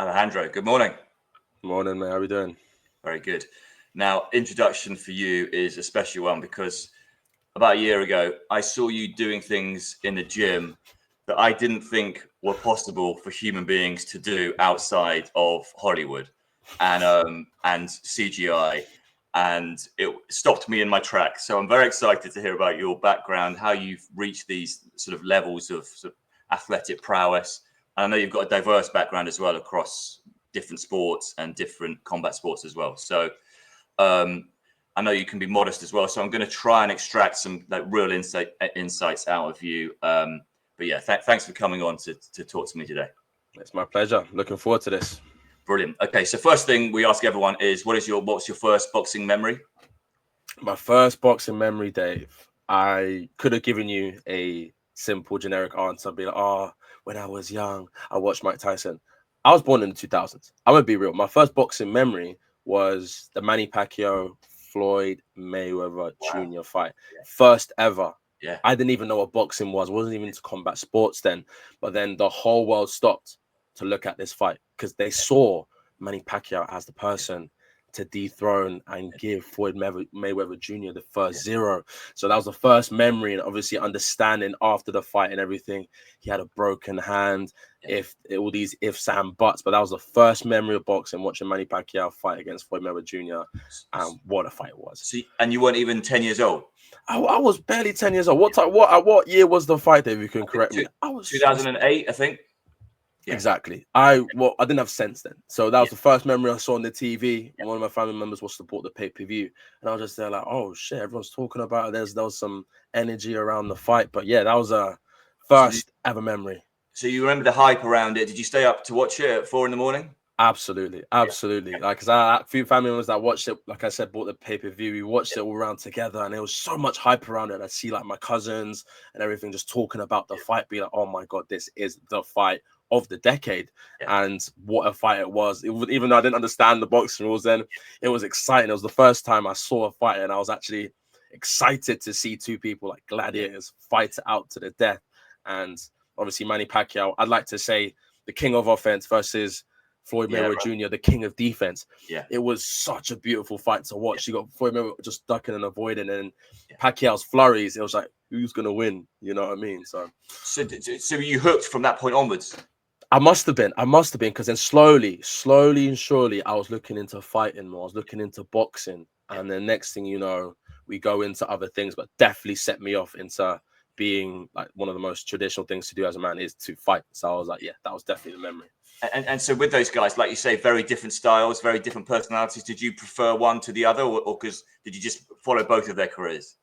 Alejandro, good morning. Morning, mate. How are we doing? Very good. Now, introduction for you is a special one because about a year ago, I saw you doing things in the gym that I didn't think were possible for human beings to do outside of Hollywood and CGI, and it stopped me in my tracks. So I'm very excited to hear about your background, how you've reached these sort of levels of athletic prowess. And I know you've got a diverse background as well across different sports and different combat sports as well. So I know you can be modest as well. So I'm going to try and extract some real insights out of you. But yeah, thanks for coming on to talk to me today. It's my pleasure. Looking forward to this. Brilliant. Okay, so first thing we ask everyone is, what's your first boxing memory? My first boxing memory, Dave. I could have given you a simple, generic answer, be like, when I was young, I watched Mike Tyson. I was born in the 2000s. I'm gonna be real. My first boxing memory was the Manny Pacquiao Floyd Mayweather Jr. fight. Yeah. First ever. Yeah. I didn't even know what boxing was. I wasn't even into combat sports then. But then the whole world stopped to look at this fight because they saw Manny Pacquiao as the person to dethrone and give Floyd Mayweather Jr. the first zero. So that was the first memory, and obviously understanding after the fight and everything, he had a broken hand, all these ifs and buts, but that was the first memory of boxing, watching Manny Pacquiao fight against Floyd Mayweather Jr. and what a fight it was. See, and you weren't even 10 years old? I was barely 10 years old. What year was the fight, Dave? You can correct me. I was 2008, I think. Yeah. Exactly. I didn't have sense then. So that was the first memory I saw on the TV. Yeah. One of my family members was to bought the pay-per-view. And I was just there like, oh shit, everyone's talking about it. There was some energy around the fight. But yeah, that was a first ever memory. So you remember the hype around it. Did you stay up to watch it at 4 a.m? Absolutely. Yeah. Like, because I a few family members that watched it, like I said, bought the pay-per-view. We watched it all around together, and there was so much hype around it. I see like my cousins and everything just talking about the fight, be like, oh my God, this is the fight of the decade. And what a fight it was. Even though I didn't understand the boxing rules then, it was exciting. It was the first time I saw a fight, and I was actually excited to see two people like gladiators fight it out to the death. And obviously Manny Pacquiao, I'd like to say the king of offense versus Floyd Mayweather Jr., the king of defense. Yeah, it was such a beautiful fight to watch. You got Floyd Mayweather just ducking and avoiding, and Pacquiao's flurries. It was like, who's gonna win? You know what I mean? So you hooked from that point onwards. I must have been because then slowly and surely, I was looking into fighting more. I was looking into boxing, and then next thing you know, we go into other things. But definitely set me off into being like one of the most traditional things to do as a man is to fight. So I was like, yeah, that was definitely the memory. And so with those guys, like you say, very different styles, very different personalities. Did you prefer one to the other, or did you just follow both of their careers?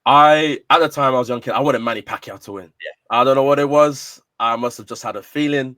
At the time I was a young kid, I wanted Manny Pacquiao to win. Yeah. I don't know what it was. I must have just had a feeling,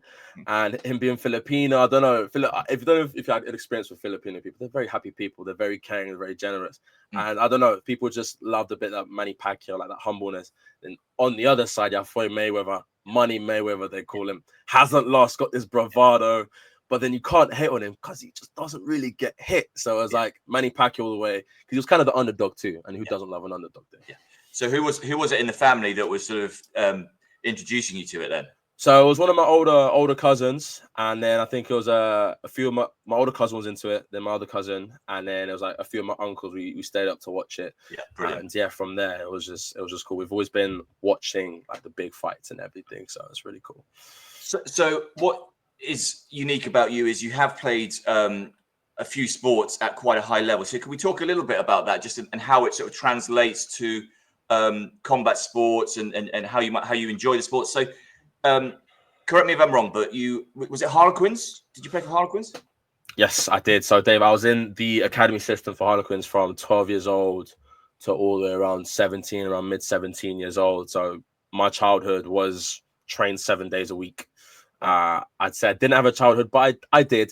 and him being Filipino, I don't know. If you had an experience with Filipino people, they're very happy people. They're very caring, they're very generous, and I don't know. People just loved a bit of Manny Pacquiao, like that humbleness. And on the other side, you have Floyd Mayweather, Money Mayweather, they call him, hasn't lost, got this bravado, but then you can't hit on him because he just doesn't really get hit. So it was like Manny Pacquiao all the way, because he was kind of the underdog too, and who doesn't love an underdog there? Yeah. So who was it in the family that was sort of introducing you to it then? So it was one of my older cousins, and then I think it was a few of my older cousin was into it, then my other cousin, and then it was like a few of my uncles. We stayed up to watch it. Yeah, brilliant. And yeah, from there it was just cool. We've always been watching like the big fights and everything, so it's really cool. So what is unique about you is you have played a few sports at quite a high level. So can we talk a little bit about that, just and how it sort of translates to combat sports and how you enjoy the sport? So correct me if I'm wrong, but was it Harlequins? Did you play for Harlequins? Yes, I did. So Dave, I was in the academy system for Harlequins from 12 years old to all the way around 17, around mid 17 years old. So my childhood was trained 7 days a week. I'd say I didn't have a childhood, but I did.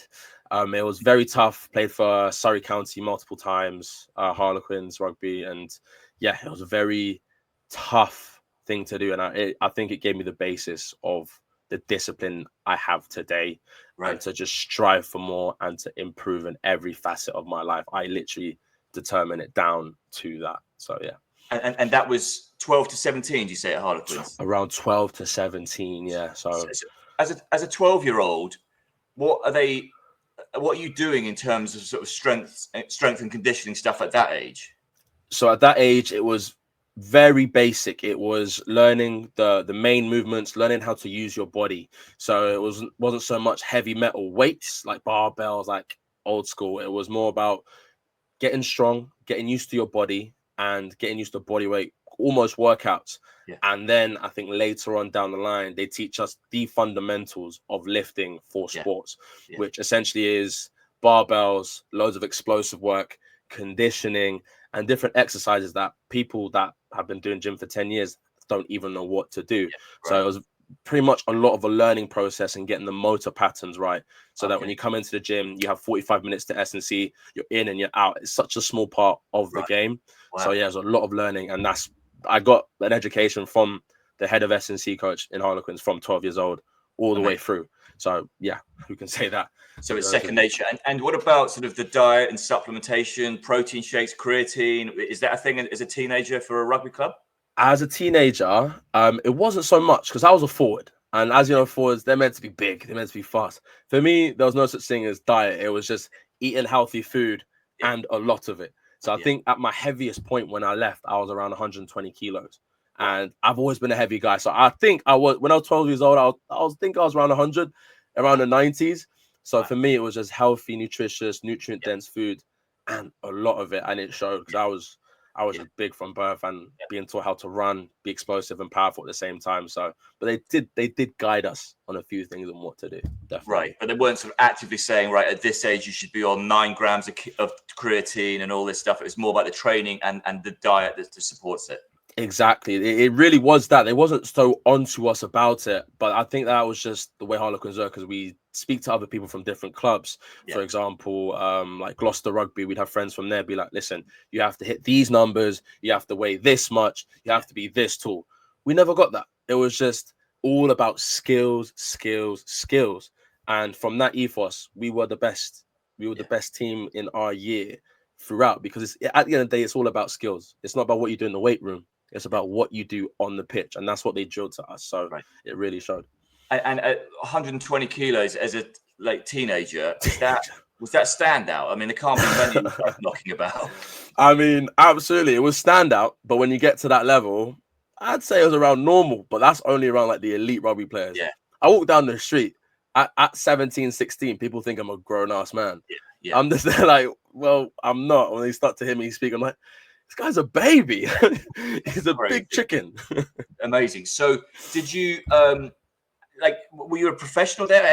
It was very tough. Played for Surrey County multiple times, Harlequins rugby, and yeah, it was a very tough thing to do, and I think it gave me the basis of the discipline I have today, and to just strive for more and to improve in every facet of my life. I literally determine it down to that. So yeah. And that was 12 to 17, do you say, at Harlequins? Around 12 to 17, yeah. So as a 12-year-old, what are they? What are you doing in terms of sort of strength and conditioning stuff at that age? So at that age, it was very basic. It was learning the main movements, learning how to use your body. So it wasn't so much heavy metal weights like barbells, like old school. It was more about getting strong, getting used to your body, and getting used to body weight, almost workouts. Yeah. And then I think later on down the line, they teach us the fundamentals of lifting for sports, which essentially is barbells, loads of explosive work, conditioning, and different exercises that people that have been doing gym for 10 years don't even know what to do. So it was pretty much a lot of a learning process and getting the motor patterns right, so that when you come into the gym, you have 45 minutes to S&C, you're in and you're out. It's such a small part of the game. So yeah, there's a lot of learning, and I got an education from the head of S&C coach in Harlequins from 12 years old all the way through. So yeah, who can say that? So it's second nature. And what about sort of the diet and supplementation, protein shakes, creatine? Is that a thing as a teenager for a rugby club? As a teenager, it wasn't so much because I was a forward. And as you know, forwards, they're meant to be big. They're meant to be fast. For me, there was no such thing as diet. It was just eating healthy food and a lot of it. So I think at my heaviest point when I left, I was around 120 kilos. And I've always been a heavy guy. So I think when I was 12 years old, I was around 100, around the 90s. So for me, it was just healthy, nutritious, nutrient-dense food and a lot of it. And it showed because I was just big from birth and being taught how to run, be explosive and powerful at the same time. So, but they did guide us on a few things and what to do. Definitely. Right. But they weren't sort of actively saying, right, at this age, you should be on 9 grams of creatine and all this stuff. It was more about the training and the diet that supports it. Exactly. It really was that. They wasn't so onto us about it. But I think that was just the way Harlequins were, because we speak to other people from different clubs. For example, like Gloucester Rugby, we'd have friends from there be like, listen, you have to hit these numbers. You have to weigh this much. You have to be this tall. We never got that. It was just all about skills, skills, skills. And from that ethos, we were the best. We were the best team in our year throughout, because at the end of the day, it's all about skills. It's not about what you do in the weight room. It's about what you do on the pitch, and that's what they drilled to us. So it really showed. And at 120 kilos as a teenager, was that standout? I mean, there can't be many knocking about. I mean, absolutely, it was standout. But when you get to that level, I'd say it was around normal. But that's only around like the elite rugby players. Yeah, I walk down the street at 17, 16. People think I'm a grown ass man. Yeah. I'm just like, well, I'm not. When they start to hear me speak, I'm like, this guy's a baby. He's a big chicken. Amazing. So did you, were you a professional there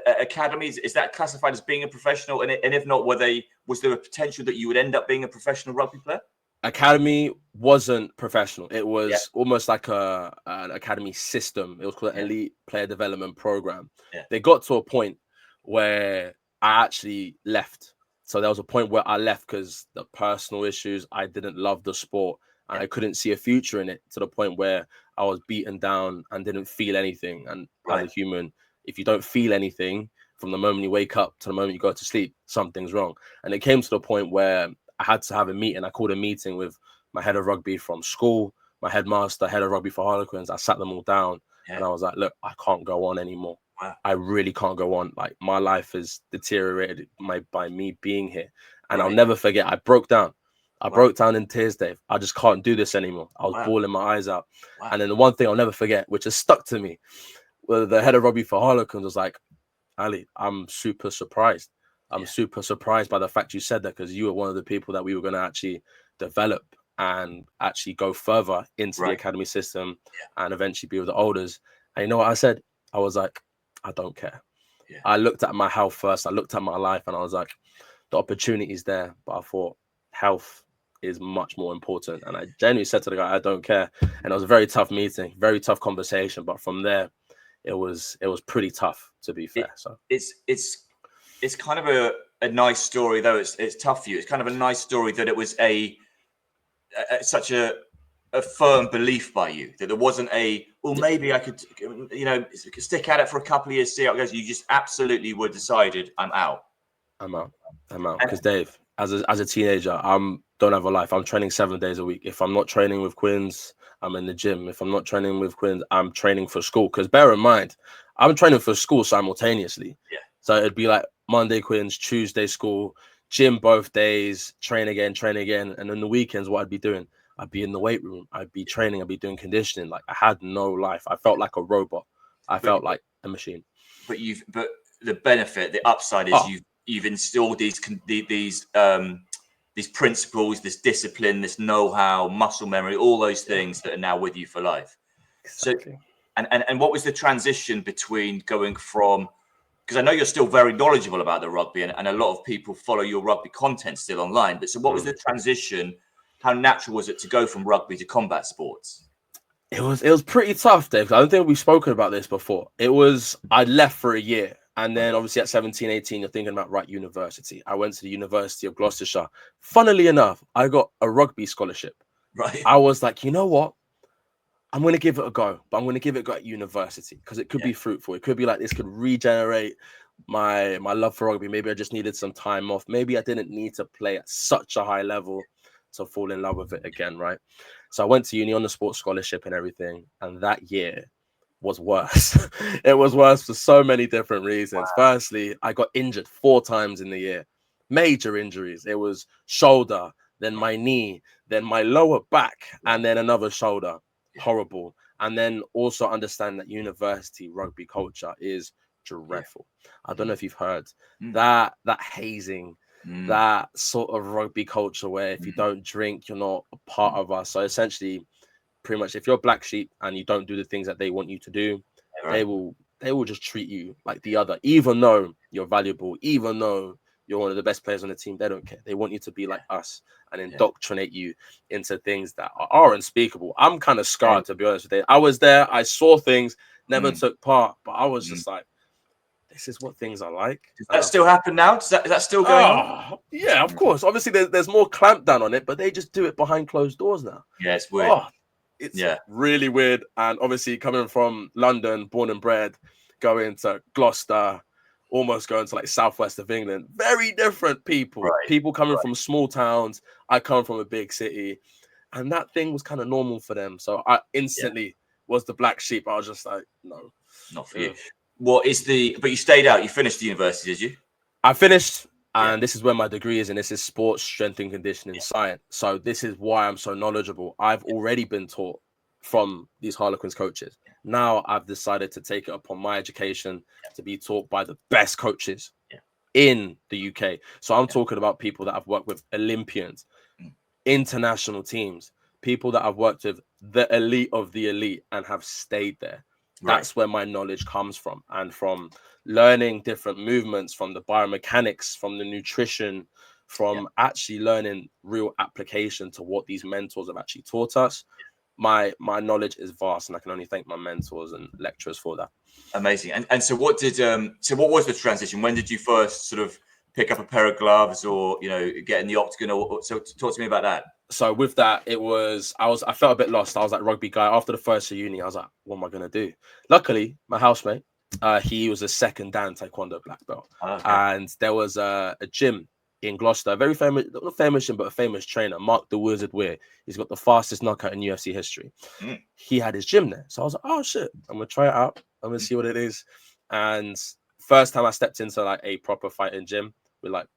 at academies? Is that classified as being a professional? And if not, was there a potential that you would end up being a professional rugby player? Academy wasn't professional. It was almost like an academy system. It was called an elite player development program. Yeah. They got to a point where I actually left. So there was a point where I left because the personal issues, I didn't love the sport and I couldn't see a future in it, to the point where I was beaten down and didn't feel anything. And as a human, if you don't feel anything from the moment you wake up to the moment you go to sleep, something's wrong. And it came to the point where I had to have a meeting. I called a meeting with my head of rugby from school, my headmaster, head of rugby for Harlequins. I sat them all down and I was like, look, I can't go on anymore. I really can't go on. Like, my life is deteriorated by me being here. And I'll never forget, I broke down. I broke down in tears, Dave. I just can't do this anymore. I was bawling my eyes out. And then the one thing I'll never forget, which has stuck to me, well, the head of rugby for Harlequins was like, Ali, I'm super surprised. I'm super surprised by the fact you said that, because you were one of the people that we were going to actually develop and actually go further into the academy system and eventually be with the olders. And you know what I said? I was like, I don't care. I looked at my health first. I looked at my life and I was like, the opportunity is there, but I thought health is much more important. And I genuinely said to the guy, I don't care. And it was a very tough meeting, very tough conversation. But from there, it was pretty tough, to be fair. So it's kind of a nice story, though it's tough for you. It's kind of a nice story that it was such a firm belief by you, that there wasn't maybe I could, stick at it for a couple of years, see how it goes. You just absolutely were decided, I'm out. Because Dave, as a teenager, don't have a life. I'm training 7 days a week. If I'm not training with Quins, I'm in the gym. If I'm not training with Quins, I'm training for school. Because bear in mind, I'm training for school simultaneously. So it'd be like Monday quiz, Tuesday school, gym both days, train again. And then the weekends, what I'd be doing, I'd be in the weight room, I'd be training, I'd be doing conditioning. Like I had no life. I felt like a robot. I felt like a machine. But the benefit, the upside is you've installed these principles, this discipline, this know-how, muscle memory, all those things that are now with you for life. Exactly. So, and what was the transition between going from, because I know you're still very knowledgeable about the rugby, and a lot of people follow your rugby content still online. But so, what was the transition? How natural was it to go from rugby to combat sports? It was pretty tough, Dave. I don't think we've spoken about this before. I left for a year. And then obviously at 17, 18, you're thinking about, right, university. I went to the University of Gloucestershire. Funnily enough, I got a rugby scholarship. Right. I was like, you know what? I'm going to give it a go, but I'm going to give it a go at university because it could be fruitful. It could be like this could regenerate my love for rugby. Maybe I just needed some time off. Maybe I didn't need to play at such a high level to fall in love with it again, right? So I went to uni on the sports scholarship and everything. And that year was worse. It was worse for so many different reasons. Wow. Firstly, I got injured 4 times in the year. Major injuries. It was shoulder, then my knee, then my lower back, and then another shoulder. Horrible. And then also understand that university rugby culture is dreadful. I don't know if you've heard that hazing, that sort of rugby culture where if you don't drink, you're not a part of us. So essentially, pretty much, if you're a black sheep and you don't do the things that they want you to do, they will just treat you like the other, even though you're valuable, even though you're one of the best players on the team. They don't care. They want you to be like us and indoctrinate you into things that are unspeakable. I'm kind of scarred, to be honest with you. I was there. I saw things, never took part, but I was just like, this is what things are like. Does that still happen now? Is that still going on? Yeah, of course. Obviously, there's more clampdown on it, but they just do it behind closed doors now. Yeah, it's weird. It's really weird. And obviously, coming from London, born and bred, going to Gloucester, almost going to like southwest of England, very different people. People coming from small towns. I come from a big city. And that thing was kind of normal for them. So I instantly was the black sheep. I was just like, no. Not for you. But you stayed out. You finished the university, did you? I finished. And this is where my degree is, and this is sports strength and conditioning science. So this is why I'm so knowledgeable. I've already been taught from these Harlequins coaches. Now I've decided to take it upon my education to be taught by the best coaches in the UK. So I'm talking about people that I've worked with, Olympians, international teams, people that I've worked with, the elite of the elite, and have stayed there. That's where my knowledge comes from, and from learning different movements, from the biomechanics, from the nutrition, from actually learning real application to what these mentors have actually taught us. My knowledge is vast, and I can only thank my mentors and lecturers for that. Amazing. And so what was the transition? When did you first sort of pick up a pair of gloves, or get in the octagon? Or so talk to me about that. So with that, I felt a bit lost. I was like rugby guy. After the first year uni, I was like, what am I gonna do? Luckily, my housemate, he was a second Dan Taekwondo black belt, and there was a gym in Gloucester, a very famous, not a famous gym, but a famous trainer, Mark the Wizard Weir. He's got the fastest knockout in UFC history. He had his gym there, so I was like, oh shit, I'm gonna try it out. I'm gonna see what it is. And first time I stepped into like a proper fighting gym with like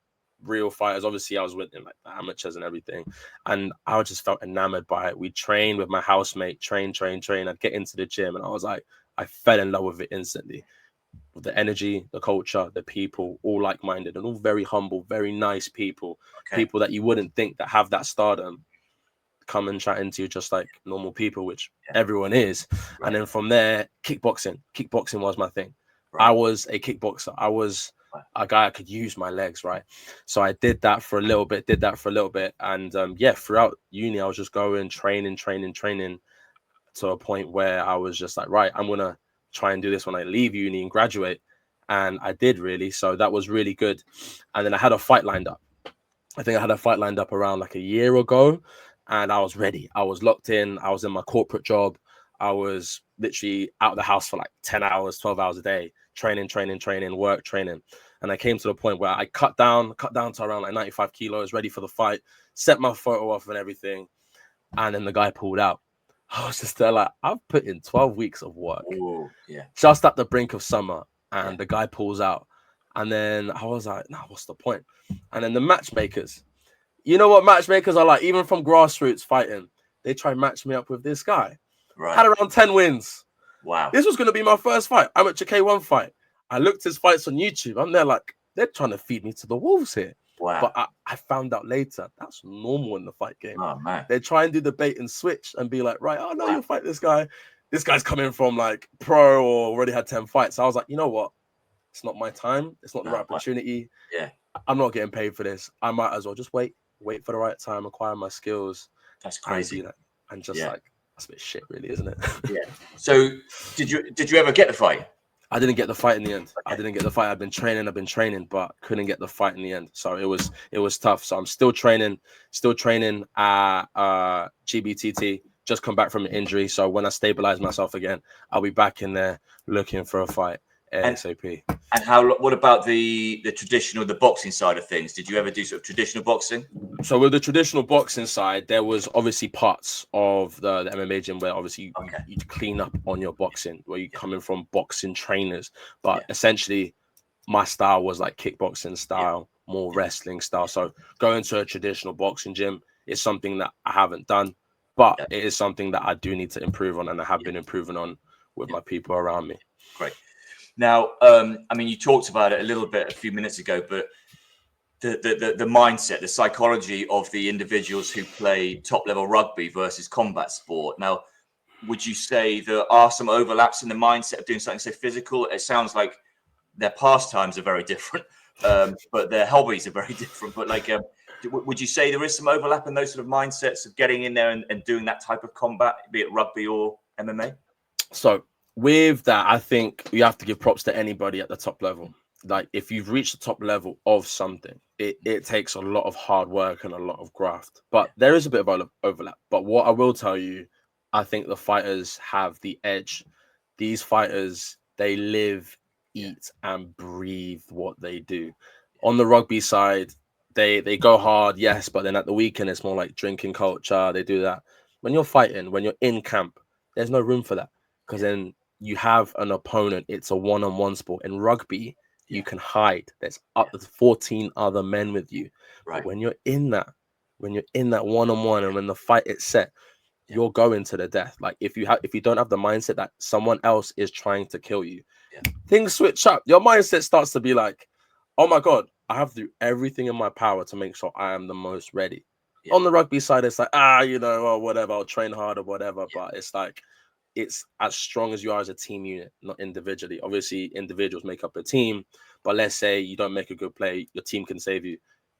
real fighters. Obviously, I was with them, like the amateurs and everything, and I just felt enamored by it. We trained with my housemate, train. I'd get into the gym, and I was like, I fell in love with it instantly. With the energy, the culture, the people, all like-minded and all very humble, very nice people. People that you wouldn't think that have that stardom come and chat into you just like normal people, which everyone is. And then from there, kickboxing was my thing. I was a kickboxer. I was a guy I could use my legs, right? So I did that for a little bit, and throughout uni I was just going training to a point where I was just like, right, I'm gonna try and do this when I leave uni and graduate. And I did, really. So that was really good. And then I had a fight lined up. I think I had a fight lined up around like a year ago, and I was ready. I was locked in. I was in my corporate job. I was literally out of the house for like 10 hours, 12 hours a day, training, work, training. And I came to the point where I cut down to around like 95 kilos, ready for the fight, set my photo off and everything. And then the guy pulled out. I was just there like, I've put in 12 weeks of work. Ooh, just at the brink of summer, and the guy pulls out. And then I was like, nah, what's the point? And then the matchmakers, you know what matchmakers are like, even from grassroots fighting, they try and match me up with this guy. Right. Had around 10 wins. Wow. This was going to be my first fight, amateur K1 fight. I looked his fights on YouTube. I'm there like, they're trying to feed me to the wolves here. Wow. But I found out later, that's normal in the fight game. Oh, man. They try and do the bait and switch and be like, right, oh, no, you'll fight this guy. This guy's coming from like pro or already had 10 fights. So I was like, you know what? It's not my time. It's not the right opportunity. Yeah. I'm not getting paid for this. I might as well just wait for the right time, acquire my skills. That's crazy. And just like, that's a bit shit, really, isn't it? Yeah. So did you ever get the fight? I didn't get the fight in the end. I didn't get the fight. I've been training, but couldn't get the fight in the end. So it was tough. So I'm still training at GBTT. Just come back from an injury. So when I stabilize myself again, I'll be back in there looking for a fight ASAP. And what about the traditional, the boxing side of things? Did you ever do sort of traditional boxing? So with the traditional boxing side, there was obviously parts of the MMA gym where obviously you clean up on your boxing, where you're coming from boxing trainers. But essentially, my style was like kickboxing style, more wrestling style. So going to a traditional boxing gym is something that I haven't done, but it is something that I do need to improve on, and I have been improving on with my people around me. Great. Now, I mean, you talked about it a little bit a few minutes ago, but the mindset, the psychology of the individuals who play top level rugby versus combat sport. Now, would you say there are some overlaps in the mindset of doing something so physical? It sounds like their pastimes are very different, but their hobbies are very different. But like, would you say there is some overlap in those sort of mindsets of getting in there and doing that type of combat, be it rugby or MMA? So with that, I think you have to give props to anybody at the top level. Like if you've reached the top level of something, it takes a lot of hard work and a lot of graft. But there is a bit of overlap. But what I will tell you, I think the fighters have the edge. These fighters, they live, eat, and breathe what they do. On the rugby side, they go hard, yes, but then at the weekend, it's more like drinking culture. They do that. When you're fighting, when you're in camp, there's no room for that. Because then you have an opponent. It's a one-on-one sport. In rugby, you can hide. There's up to 14 other men with you. Right. But when you're in that one-on-one, and when the fight is set, you're going to the death. Like if you don't have the mindset that someone else is trying to kill you, things switch up. Your mindset starts to be like, oh my God, I have to do everything in my power to make sure I am the most ready. On the rugby side, it's like, whatever, I'll train hard or whatever. But it's like, it's as strong as you are as a team unit, not individually. Obviously, individuals make up a team, but let's say you don't make a good play, your team can save you.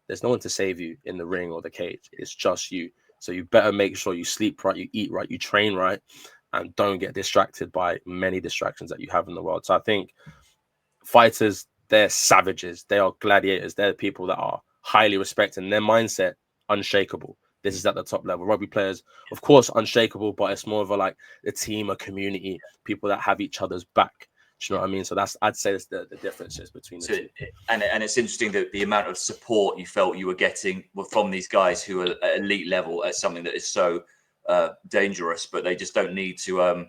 There's no one to save you in the ring or the cage. It's just you. So you better make sure you sleep right, you eat right, you train right, and don't get distracted by many distractions that you have in the world. So I think fighters, they're savages. They are gladiators. They're people that are highly respected, and their mindset, unshakable. This is at the top level. Rugby players, of course, unshakable, but it's more of a team, a community, people that have each other's back. Do you know what I mean? So I'd say that's the differences between the two. And it's interesting that the amount of support you felt you were getting from these guys who are at elite level at something that is so dangerous, but they just don't need to.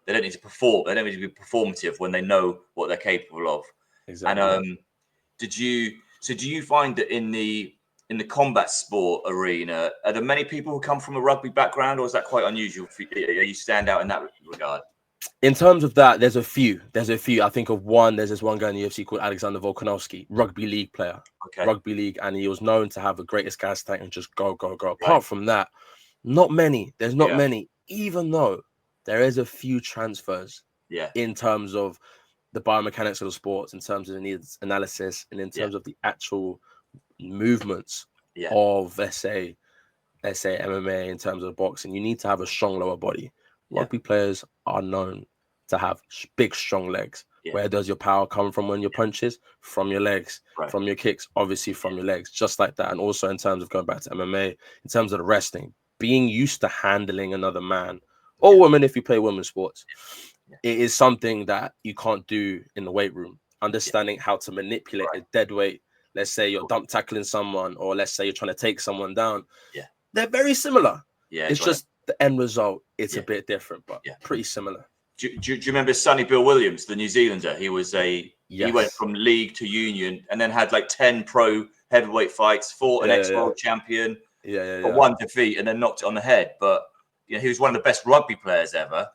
They don't need to perform. They don't need to be performative when they know what they're capable of. Exactly. And do you find that in the combat sport arena, are there many people who come from a rugby background, or is that quite unusual? You stand out in that regard? In terms of that, there's a few. I think of one. There's this one guy in the UFC called Alexander Volkanovski, rugby league player. Okay. Rugby league, and he was known to have the greatest gas tank and just go. Apart from that, not many. There's not many, even though there is a few transfers. In terms of the biomechanics of the sports, in terms of the needs analysis, and in terms of the actual movements of let's say MMA, in terms of boxing, you need to have a strong lower body. Rugby players are known to have big, strong legs. Where does your power come from when your punches? From your legs, from your kicks, obviously from your legs, just like that. And also in terms of going back to MMA, in terms of the wrestling, being used to handling another man or woman, if you play women's sports, it is something that you can't do in the weight room. Understanding how to manipulate a dead weight. Let's say you're dump tackling someone, or let's say you're trying to take someone down. They're very similar. It's just the end result, it's a bit different, but pretty similar. Do you remember Sonny Bill Williams, the New Zealander? He was a He went from league to union and then had like 10 pro heavyweight fights, fought an ex-world champion, got one defeat and then knocked it on the head. But he was one of the best rugby players ever.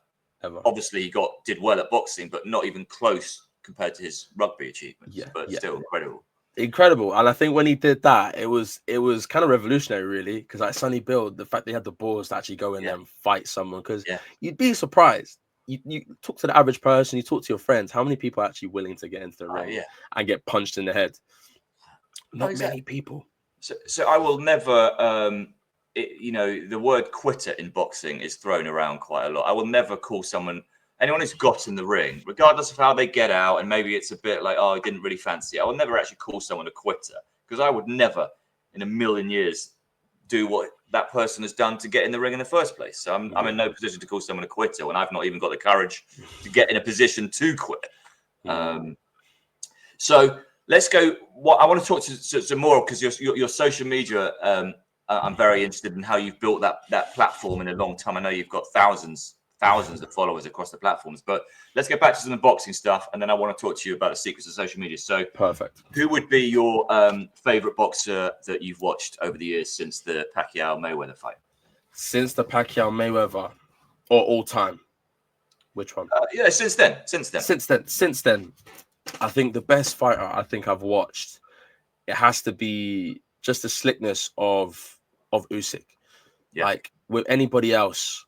Obviously, he did well at boxing, but not even close compared to his rugby achievements. But still incredible. And I think when he did that, it was kind of revolutionary, really, because like Sonny Bill, the fact they had the balls to actually go in there and fight someone, because you'd be surprised. You talk to the average person, you talk to your friends, how many people are actually willing to get into the ring and get punched in the head? Not many people. So I will never, the word quitter in boxing is thrown around quite a lot. I will never call anyone who's got in the ring, regardless of how they get out, and maybe it's a bit like, I didn't really fancy it. I will never actually call someone a quitter, because I would never in a million years do what that person has done to get in the ring in the first place. So I'm in no position to call someone a quitter when I've not even got the courage to get in a position to quit. So let's go. What I want to talk to more, because your social media. I'm very interested in how you've built that platform in a long time. I know you've got thousands of followers across the platforms. But let's get back to some of the boxing stuff, and then I want to talk to you about the secrets of social media. So, perfect. Who would be your favorite boxer that you've watched over the years since the Pacquiao-Mayweather fight? Since the Pacquiao-Mayweather, or all time? Which one? Since then. Since then, I think the best fighter I think I've watched, it has to be just the slickness of Usyk. Like with anybody else,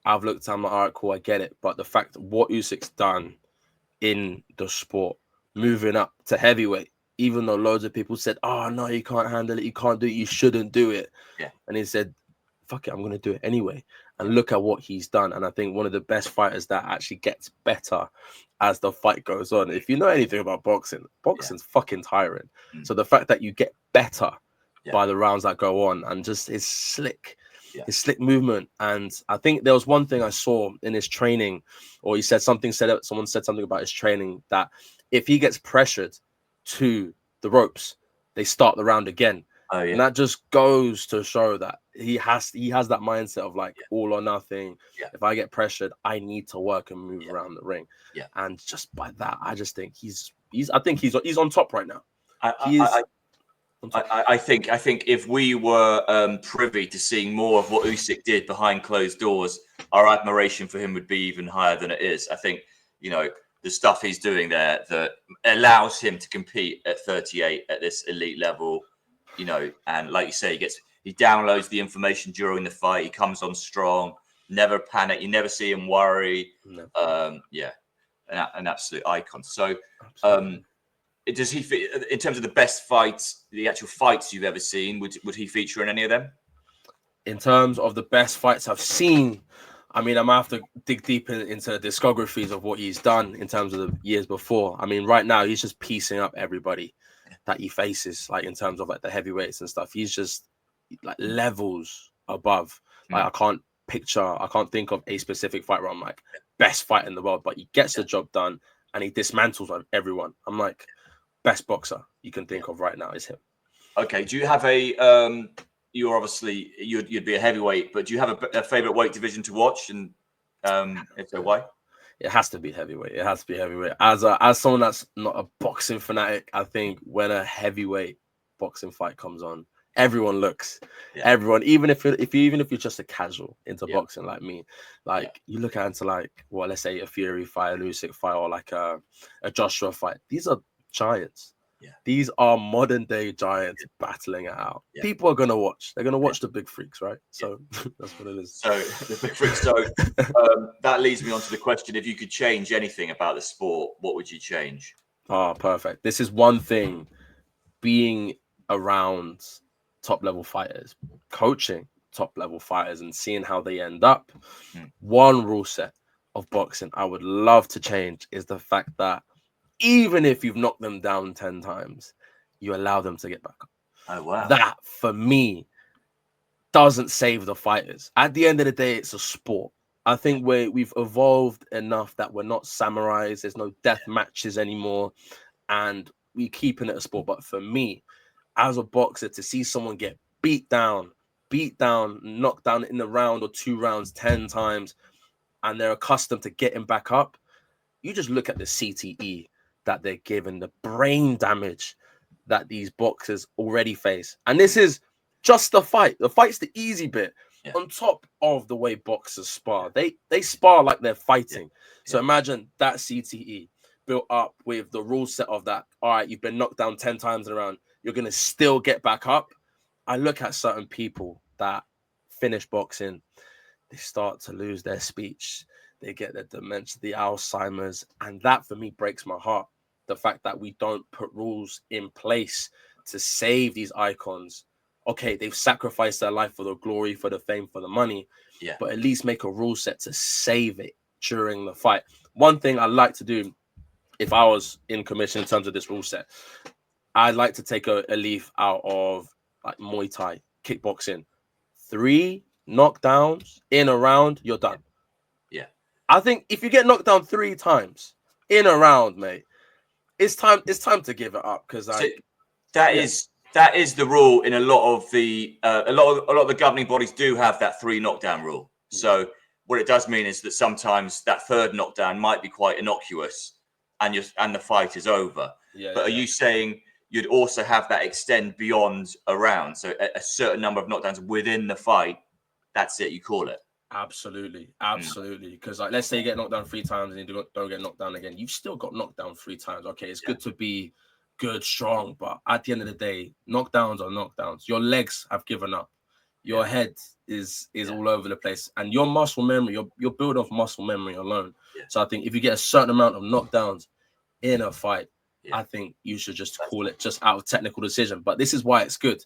I've looked, I'm like, all right, cool, I get it. But the fact that what Usyk's done in the sport, moving up to heavyweight, even though loads of people said, oh, no, you can't handle it, you can't do it, you shouldn't do it. And he said, fuck it, I'm going to do it anyway. And look at what he's done. And I think one of the best fighters that actually gets better as the fight goes on. If you know anything about boxing's fucking tiring. So the fact that you get better by the rounds that go on, and just his slick movement. And I think there was one thing I saw in his training, or someone said something about his training, that if he gets pressured to the ropes, they start the round again. And that just goes to show that he has that mindset of like all or nothing. If I get pressured, I need to work and move around the ring. And just by that, I just think he's on top right now. I think if we were privy to seeing more of what Usyk did behind closed doors, our admiration for him would be even higher than it is. I think, the stuff he's doing there that allows him to compete at 38 at this elite level, and like you say, he downloads the information during the fight. He comes on strong, never panic. You never see him worry. No. An absolute icon. So, does he fit in terms of the best fights, the actual fights you've ever seen? Would he feature in any of them? In terms of the best fights I've seen, I mean, I'm gonna have to dig deep into the discographies of what he's done in terms of the years before. I mean, right now he's just piecing up everybody that he faces, like in terms of like the heavyweights and stuff. He's just like levels above. Like I can't think of a specific fight where I'm like best fight in the world, but he gets the job done and he dismantles everyone. I'm like, best boxer you can think of right now is him. Okay. Do you have you're obviously you'd be a heavyweight, but do you have a favorite weight division to watch? And if so, why? It has to be heavyweight. It has to be heavyweight. As someone that's not a boxing fanatic, I think when a heavyweight boxing fight comes on, everyone looks. Everyone, even if you're just a casual into boxing like me, like you look into like, well, let's say a Fury fight, a Usyk fight, or like a Joshua fight. These are giants. These are modern day giants battling it out. People are gonna watch. They're gonna watch the big freaks, right? So that's what it is. So the big freaks. So that leads me on to the question: if you could change anything about the sport, what would you change? Oh, perfect. This is one thing: being around top level fighters, coaching top level fighters, and seeing how they end up. One rule set of boxing I would love to change is the fact that even if you've knocked them down 10 times, you allow them to get back up. Oh, wow. That, for me, doesn't save the fighters. At the end of the day, it's a sport. I think we've evolved enough that we're not samurais. There's no death matches anymore. And we're keeping it a sport. But for me, as a boxer, to see someone get beat down, knocked down in a round or 2 rounds 10 times, and they're accustomed to getting back up, you just look at the CTE that they're given, the brain damage that these boxers already face. And this is just the fight. The fight's the easy bit. Yeah. On top of the way boxers spar, they spar like they're fighting. So imagine that CTE built up with the rule set of that. All right, you've been knocked down 10 times in a round. You're going to still get back up. I look at certain people that finish boxing, they start to lose their speech. They get the dementia, the Alzheimer's. And that for me breaks my heart. The fact that we don't put rules in place to save these icons. Okay, they've sacrificed their life for the glory, for the fame, for the money. Yeah. But at least make a rule set to save it during the fight. One thing I like to do, if I was in commission in terms of this rule set, I'd like to take a leaf out of like Muay Thai, kickboxing. 3 knockdowns in a round, you're done. Yeah. I think if you get knocked down 3 times in a round, mate, it's time to give it up, because that is the rule in a lot of the a lot of the governing bodies do have that 3 knockdown rule. So what it does mean is that sometimes that 3rd knockdown might be quite innocuous, and the fight is over. But are you saying you'd also have that extend beyond a round? So a certain number of knockdowns within the fight, that's it, you call it? Absolutely. Because like, let's say you get knocked down 3 times and you don't get knocked down again. You've still got knocked down 3 times. Okay, it's good to be good, strong, but at the end of the day, knockdowns are knockdowns. Your legs have given up. Your head is all over the place, and your muscle memory, you're built off muscle memory alone. So I think if you get a certain amount of knockdowns in a fight, I think you should just call it just out of technical decision. But this is why it's good.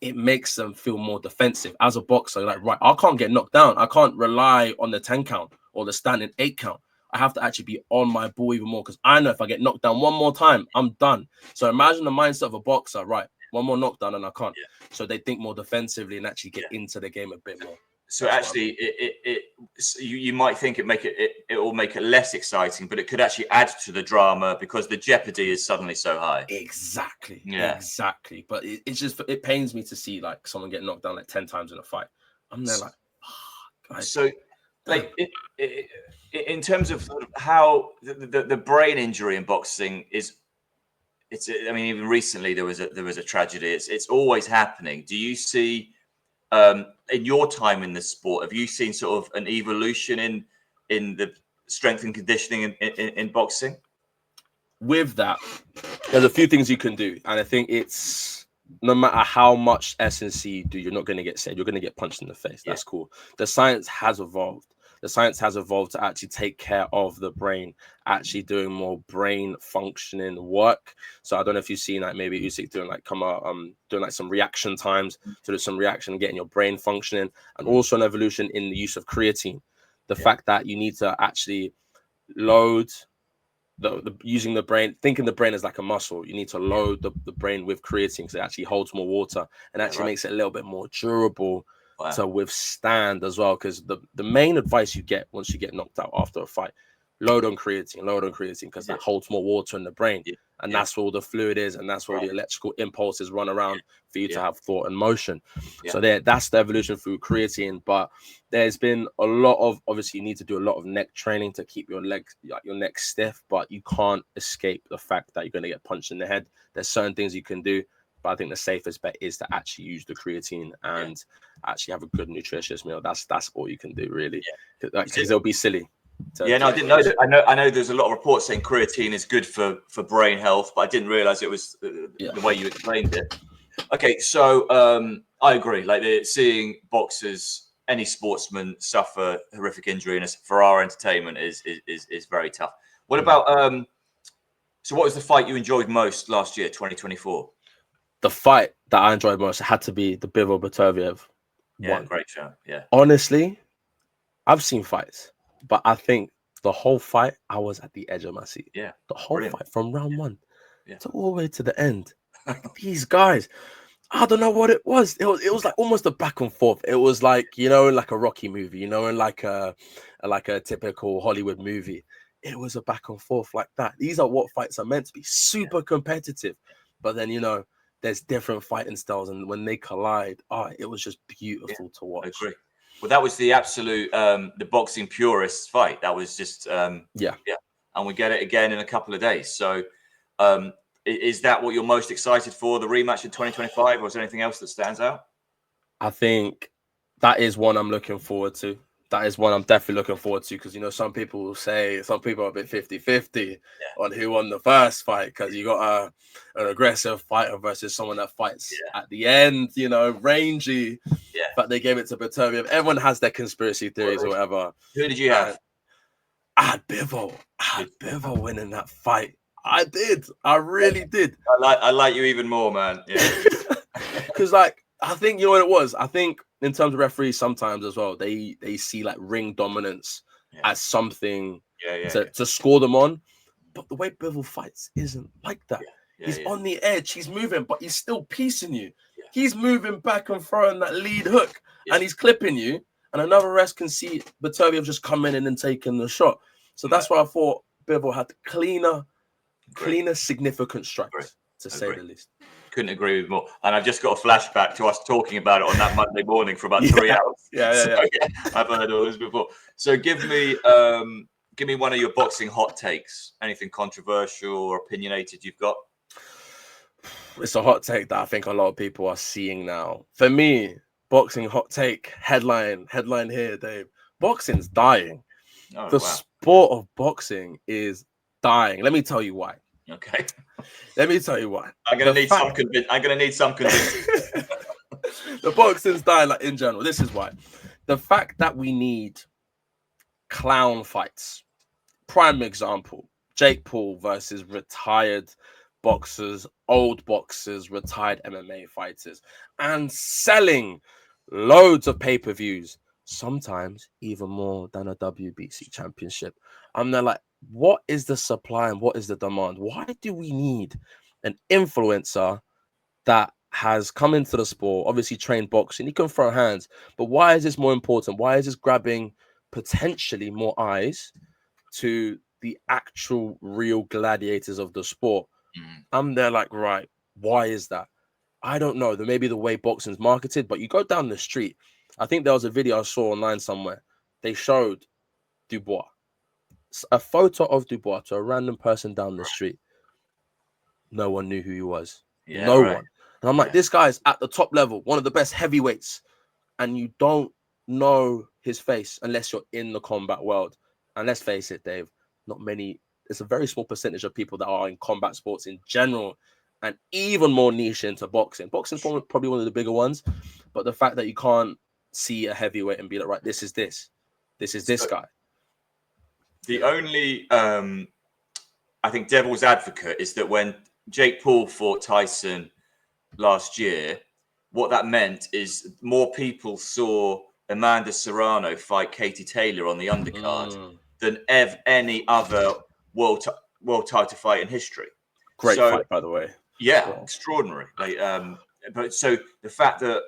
It makes them feel more defensive. As a boxer, like, right, I can't get knocked down. I can't rely on the 10 count or the standing 8 count. I have to actually be on my ball even more, because I know if I get knocked down one more time, I'm done. So imagine the mindset of a boxer, right? One more knockdown and I can't. So they think more defensively and actually get into the game a bit more. So actually, you might think it will make it less exciting, but it could actually add to the drama because the jeopardy is suddenly so high. Exactly. But it pains me to see like someone get knocked down like 10 times in a fight. I'm there like, guys. So like in terms of how the brain injury in boxing is, I mean, even recently there was a tragedy. It's always happening. Do you see? In your time in the sport, have you seen sort of an evolution in the strength and conditioning in boxing? With that, there's a few things you can do, and I think it's no matter how much S&C you do, you're not going to get said. You're going to get punched in the face. That's cool. The science has evolved. The science has evolved to actually take care of the brain, actually doing more brain functioning work. So I don't know if you've seen like maybe Usyk doing like doing like some reaction times, so there's some reaction and getting your brain functioning, and also an evolution in the use of creatine. The fact that you need to actually load using the brain, thinking the brain is like a muscle. You need to load the brain with creatine because it actually holds more water and actually makes it a little bit more durable to withstand as well. Because the main advice you get once you get knocked out after a fight, load on creatine because that holds more water in the brain. And that's where all the fluid is, and that's where all the electrical impulses run around for you to have thought and motion. So that's the evolution through creatine. But there's been a lot of, obviously you need to do a lot of neck training to keep your neck stiff, but you can't escape the fact that you're going to get punched in the head. There's certain things you can do, but I think the safest bet is to actually use the creatine and actually have a good nutritious meal. That's all you can do, really, because it'll be silly. No, I didn't know that. I know there's a lot of reports saying creatine is good for brain health, but I didn't realize it was the way you explained it. Okay, so I agree. Like seeing boxers, any sportsman suffer horrific injury, and for our entertainment is very tough. What about so what was the fight you enjoyed most last year, 2024? The fight that I enjoyed most had to be the Bivol Beterbiev one. Great show. Yeah. Honestly, I've seen fights, but I think the whole fight, I was at the edge of my seat. Yeah. The whole fight from round one to all the way to the end. Like, these guys, I don't know what it was. It was like almost a back and forth. It was like, in like a Rocky movie, in like a typical Hollywood movie. It was a back and forth like that. These are what fights are meant to be, super competitive. But then, there's different fighting styles, and when they collide, it was just beautiful to watch. I agree. Well, that was the absolute the boxing purists fight. That was just I and we get it again in a couple of days. So is that what you're most excited for, the rematch in 2025, or is there anything else that stands out? I think that is one I'm looking forward to. That is one I'm definitely looking forward to, because, you know, some people will say, some people are a bit 50-50 on who won the first fight, because you got an aggressive fighter versus someone that fights at the end, you know, rangy. Yeah. But they gave it to Beterbiev. Everyone has their conspiracy theories or whatever. Who did you have? I had Bivol. I had Bivol winning that fight. I did. I really did. I like you even more, man. Yeah. Because, like, I think, you know what it was? I think in terms of referees, sometimes as well, they see like ring dominance as something to score them on. But the way Bivol fights isn't like that. He's on the edge. He's moving, but he's still piecing you. He's moving back and throwing that lead hook, and he's clipping you. And another rest can see Beterbiev just coming in and taking the shot. So that's why I thought Bivol had cleaner, significant strikes, to say the least. Couldn't agree with more. And I've just got a flashback to us talking about it on that Monday morning for about 3 hours. I've heard all this before. So give me one of your boxing hot takes. Anything controversial or opinionated you've got? It's a hot take that I think a lot of people are seeing now. For me, boxing hot take, headline here, Dave. Boxing's dying. The sport of boxing is dying. Let me tell you why. Okay. Let me tell you why. I'm gonna need some convincing. The boxing's dying, like, in general. This is why. The fact that we need clown fights. Prime example: Jake Paul versus retired boxers, old boxers, retired MMA fighters, and selling loads of pay-per-views. Sometimes even more than a WBC championship. I'm there like, what is the supply and what is the demand? Why do we need an influencer that has come into the sport, obviously trained boxing, he can throw hands, but why is this more important? Why is this grabbing potentially more eyes to the actual real gladiators of the sport? I'm there like, right, why is that? I don't know. There may be the way boxing's marketed, but you go down the street. I think there was a video I saw online somewhere. They showed Dubois, a photo of Dubois to a random person down the street. No one knew who he was. No one. And I'm like, this guy's at the top level, one of the best heavyweights, and you don't know his face unless you're in the combat world. And let's face it, Dave, not many. It's a very small percentage of people that are in combat sports in general, and even more niche into boxing. Boxing's probably one of the bigger ones, but the fact that you can't see a heavyweight and be like, right, this is this guy. The only, I think, devil's advocate is that when Jake Paul fought Tyson last year, what that meant is more people saw Amanda Serrano fight Katie Taylor on the undercard than any other world title fight in history. Great fight, by the way. Yeah, extraordinary. But so the fact that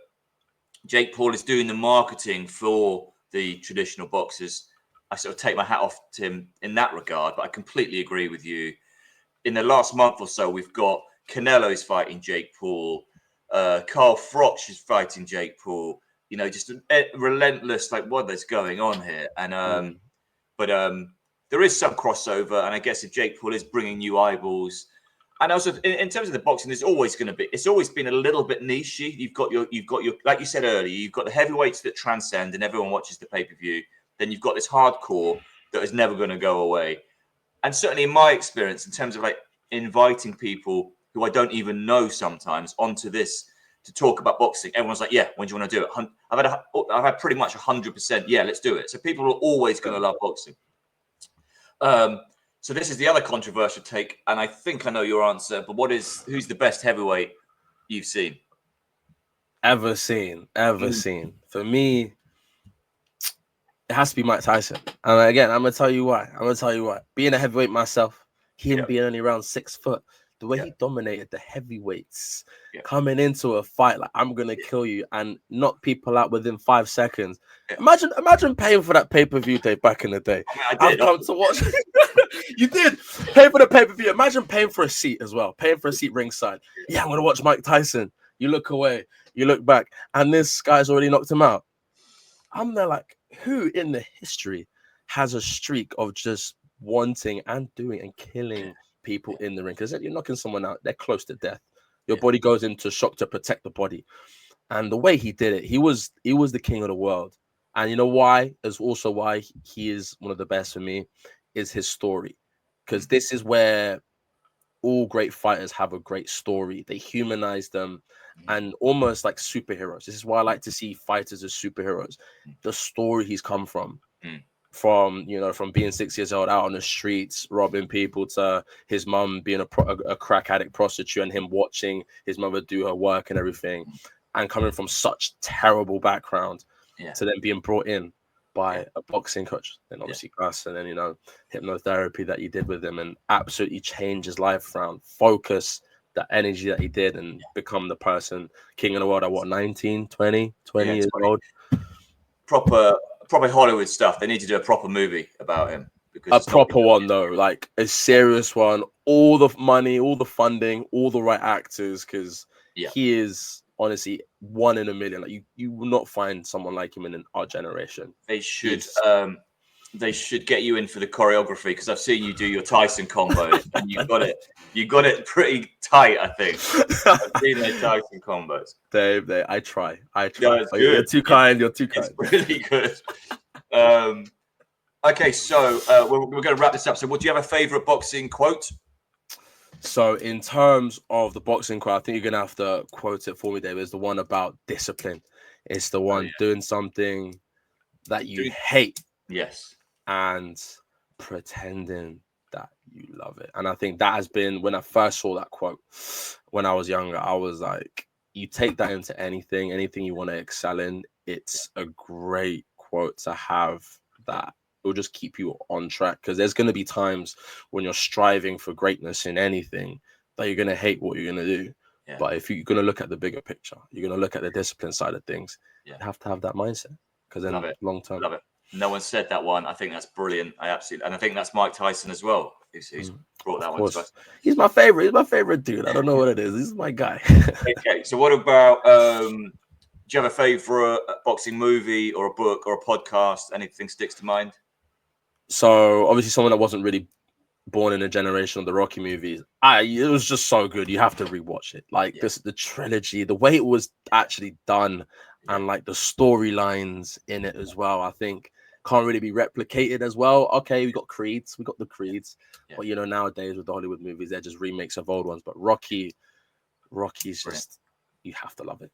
Jake Paul is doing the marketing for the traditional boxers, I sort of take my hat off to him in that regard. But I completely agree with you. In the last month or so, we've got Canelo's fighting Jake Paul. Carl Froch is fighting Jake Paul. You know, just a relentless, like, what is going on here? And but there is some crossover, and I guess if Jake Paul is bringing new eyeballs, and also in terms of the boxing, there's always going to be. It's always been a little bit niche. You've got your, like you said earlier, you've got the heavyweights that transcend, and everyone watches the pay-per-view. Then you've got this hardcore that is never going to go away. And certainly in my experience, in terms of like inviting people who I don't even know sometimes onto this to talk about boxing, everyone's like, yeah, when do you want to do it? I've had pretty much 100%. Yeah, let's do it. So people are always going to love boxing. So this is the other controversial take, and I think I know your answer, but who's the best heavyweight you've seen? Ever seen. For me, it has to be Mike Tyson. And again, I'm going to tell you why. Being a heavyweight myself, him being only around 6 foot, the way he dominated the heavyweights, coming into a fight like, I'm going to kill you, and knock people out within 5 seconds. Imagine paying for that pay-per-view day back in the day. I've come to watch. You did pay for the pay-per-view. Imagine paying for a seat as well. Paying for a seat ringside. Yeah, I'm going to watch Mike Tyson. You look away, you look back, and this guy's already knocked him out. I'm there like, who in the history has a streak of just wanting and doing and killing people in the ring. Because you're knocking someone out, they're close to death. Your body goes into shock to protect the body. And the way he did it, he was the king of the world. And you know why? Is also why he is one of the best for me, is his story. Because this is where all great fighters have a great story. They humanize them and almost like superheroes. This is why I like to see fighters as superheroes. The story he's come from from being 6 years old out on the streets robbing people, to his mum being a crack addict prostitute, and him watching his mother do her work and everything, and coming from such terrible background to then being brought in by a boxing coach, then obviously us, and then hypnotherapy that he did with him, and absolutely changed his life around, focus the energy that he did, and become the person king of the world at what, 19, 20 years old. Proper Hollywood stuff. They need to do a proper movie about him. A proper one though, like a serious one. All the money, all the funding, all the right actors, because he is honestly one in a million. Like you will not find someone like him in our generation. They should get you in for the choreography, because I've seen you do your Tyson combos and you got it pretty tight, I think. I've seen those Tyson combos. Dave, I try. No, it's good. You're too kind. You're too kind. It's really good. Okay, so we're going to wrap this up. So, do you have a favorite boxing quote? So, in terms of the boxing quote, I think you're going to have to quote it for me, Dave. It's the one about discipline. It's the one doing something that you hate. Yes. And pretending that you love it. And I think that has been, when I first saw that quote when I was younger, I was like, you take that into anything you want to excel in. It's a great quote to have that will just keep you on track, because there's going to be times when you're striving for greatness in anything that you're going to hate what you're going to do. Yeah. But if you're going to look at the bigger picture, you're going to look at the discipline side of things, you have to have that mindset, because then long term. Love it. No one said that one. I think that's brilliant. And I think that's Mike Tyson as well. He's brought that one to us. He's my favorite. He's my favorite dude. I don't know what it is. He's my guy. Okay. So what about, do you have a favorite boxing movie or a book or a podcast? Anything sticks to mind? So obviously someone that wasn't really born in a generation of the Rocky movies. It was just so good. You have to rewatch it. Like the trilogy, the way it was actually done, and like the storylines in it as well, I think can't really be replicated as well. Okay, we got the Creeds, but nowadays with the Hollywood movies, they're just remakes of old ones. But Rocky's just, you have to love it.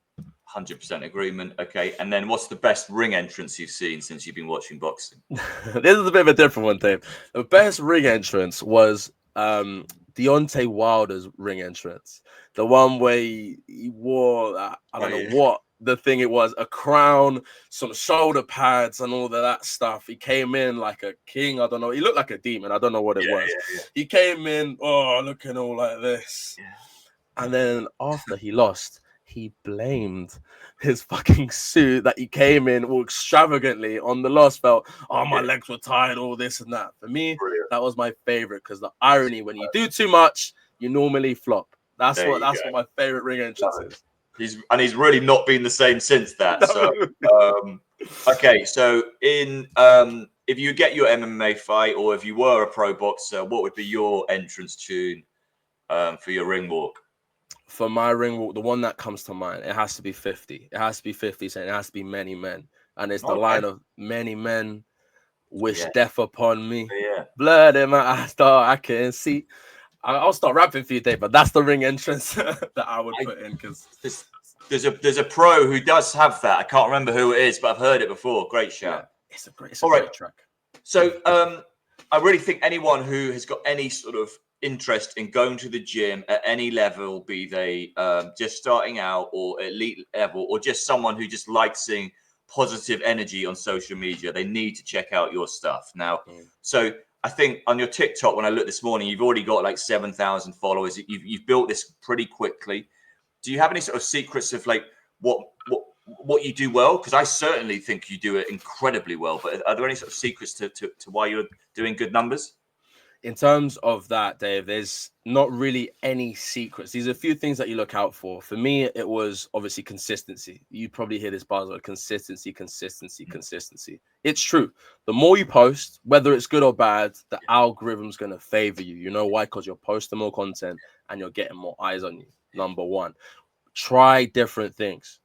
100% agreement. Okay, and then what's the best ring entrance you've seen since you've been watching boxing? This is a bit of a different one, Dave. The best ring entrance was Deontay Wilder's ring entrance. The one where he wore, I don't know what the thing it was, a crown, some shoulder pads and all of that stuff. He came in like a king. I don't know. He looked like a demon. I don't know what it was. Yeah. He came in, looking all like this. Yeah. And then after he lost, he blamed his fucking suit that he came in all extravagantly on the loss belt. My legs were tired, all this and that. For me, that was my favorite, because the irony, when you do too much, you normally flop. That's what my favorite ring entrance is. He's really not been the same since that. No. So okay, so if you get your MMA fight, or if you were a pro boxer, what would be your entrance tune for your ring walk? For my ring walk, the one that comes to mind, it has to be 50. It has to be 50 Cent. It has to be Many Men. And it's the line of many men wish death upon me. Blood in my eyes, I can see. I'll start rapping for you, Dave, but that's the ring entrance that I would put in, because there's a pro who does have that. I can't remember who it is, but I've heard it before. Great shout. Yeah, it's a great track. So I really think anyone who has got any sort of interest in going to the gym at any level, be they just starting out or elite level, or just someone who just likes seeing positive energy on social media, they need to check out your stuff now. So I think on your TikTok, when I looked this morning, you've already got like 7,000 followers. You've built this pretty quickly. Do you have any sort of secrets of like what you do well? Because I certainly think you do it incredibly well. But are there any sort of secrets to why you're doing good numbers? in terms of that, Dave, there's not really any secrets. These are a few things that you look out for. For me, it was obviously consistency. You probably hear this buzzword: consistency, consistency, consistency. It's true. The more you post, whether it's good or bad, the algorithm's going to favor you. You know why? Because you're posting more content and you're getting more eyes on you. Number one, try different things.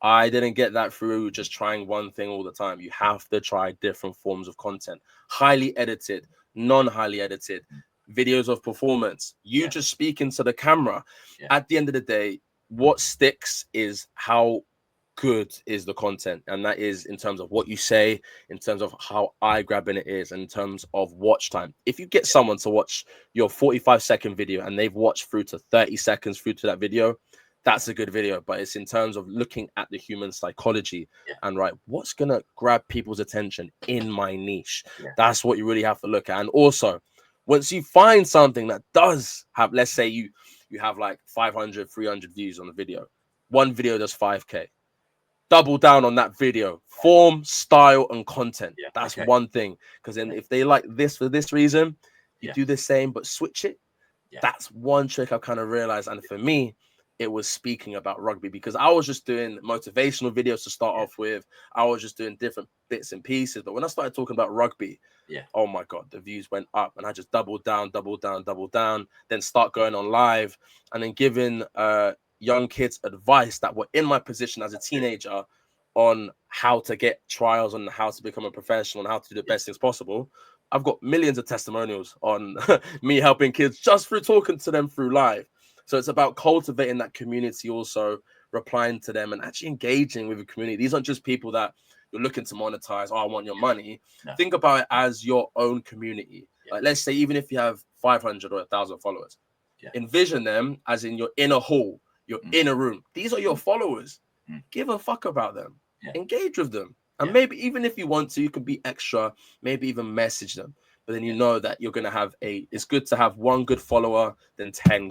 I didn't get that through just trying one thing all the time. You have to try different forms of content, highly edited, non-highly edited, videos of performance, you just speaking to the camera. At the end of the day, what sticks is how good is the content, and that is in terms of what you say, in terms of how eye-grabbing it is, in terms of watch time. If you get someone to watch your 45-second video and they've watched through to 30 seconds through to that video, that's a good video. But it's in terms of looking at the human psychology and right, what's gonna grab people's attention in my niche. That's what you really have to look at. And also, once you find something that does have, let's say you have like 500, 300 views on the video, one video does 5K, double down on that video. Form, style, and content. That's one thing. Because then if they like this for this reason, you do the same but switch it. That's one trick I've kind of realized. And for me, it was speaking about rugby, because I was just doing motivational videos to start off with. I was just doing different bits and pieces. But when I started talking about rugby, oh my God, the views went up, and I just doubled down, then start going on live and then giving young kids advice that were in my position as a teenager on how to get trials, on how to become a professional, and how to do the best things possible. I've got millions of testimonials on me helping kids just through talking to them through live. So it's about cultivating that community, also replying to them and actually engaging with the community. These aren't just people that you're looking to monetize. Oh, I want your money. Think about it as your own community. Like, let's say, even if you have 500 or 1,000 followers, envision them as in your inner hall, your inner room. These are your followers. Give a fuck about them. Engage with them. And maybe even if you want to, you can be extra, maybe even message them. But then you know that you're going to have it's good to have one good follower than 10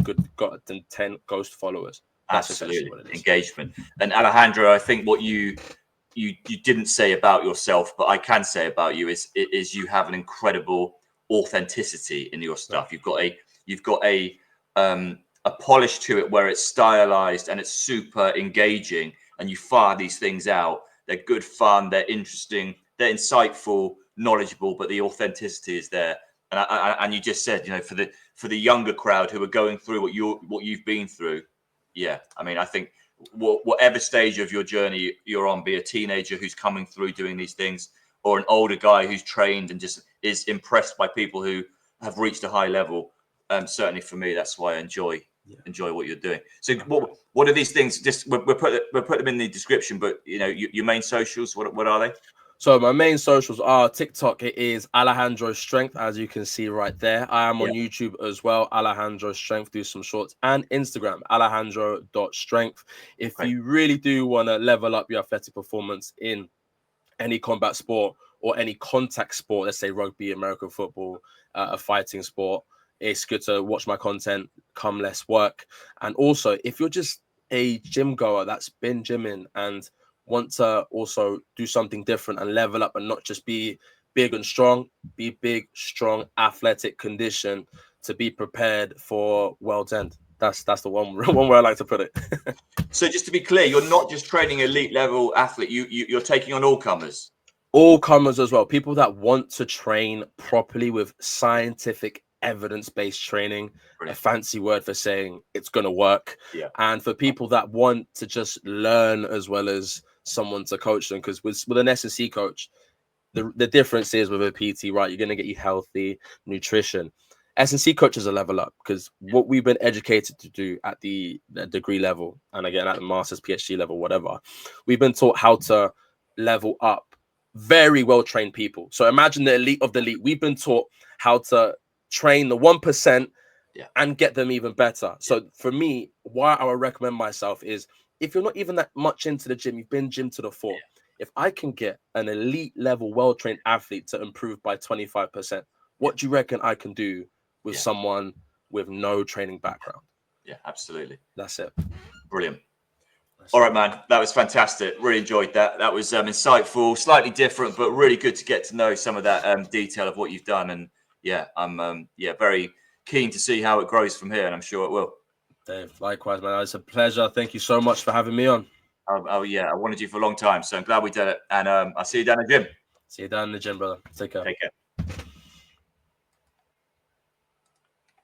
ghost followers. That's absolutely what it is. Engagement. And Alejandro, I think what you didn't say about yourself, but I can say about you is you have an incredible authenticity in your stuff. You've got a polish to it where it's stylized and it's super engaging, and you fire these things out. They're good fun, they're interesting, they're insightful, knowledgeable, but the authenticity is there. And you just said, for the younger crowd who are going through what you've been through. I mean, I think whatever stage of your journey you're on, be a teenager who's coming through doing these things, or an older guy who's trained and just is impressed by people who have reached a high level. Certainly for me, that's why I enjoy what you're doing. So what are these things? Just we'll put them in the description, but your main socials, what are they? So my main socials are TikTok. It is AlejandroStrength, as you can see right there. I am on YouTube as well, AlejandroStrength, do some shorts, and Instagram, Alejandro.strength. If you really do want to level up your athletic performance in any combat sport or any contact sport, let's say rugby, American football, a fighting sport, it's good to watch my content, come less work. And also, if you're just a gym goer that's been gymming and want to also do something different and level up and not just be big and strong, be big, strong, athletic condition to be prepared for world's end. That's the one way I like to put it. So just to be clear, you're not just training elite level athlete, you're taking on all comers. All comers as well. People that want to train properly with scientific evidence-based training. Brilliant. A fancy word for saying it's going to work. And for people that want to just learn as well as someone to coach them, because with an S&C coach, the difference is with a PT, right? You're going to get you healthy nutrition. S&C coaches are level up, because what we've been educated to do at the degree level, and again at the master's, PhD level, whatever, we've been taught how to level up very well-trained people. So imagine the elite of the elite. We've been taught how to train the 1% and get them even better. So for me, why I would recommend myself is, if you're not even that much into the gym, you've been gym to the fore. If I can get an elite level, well-trained athlete to improve by 25%, what do you reckon I can do with someone with no training background? Yeah, absolutely. That's it. Brilliant. All right, man. That was fantastic. Really enjoyed that. That was insightful, slightly different, but really good to get to know some of that detail of what you've done. And yeah, I'm very keen to see how it grows from here, and I'm sure it will. Dave, likewise, man. It's a pleasure. Thank you so much for having me on. Oh yeah, I wanted you for a long time, so I'm glad we did it. And I'll see you down the gym. See you down in the gym, brother. Take care. Take care.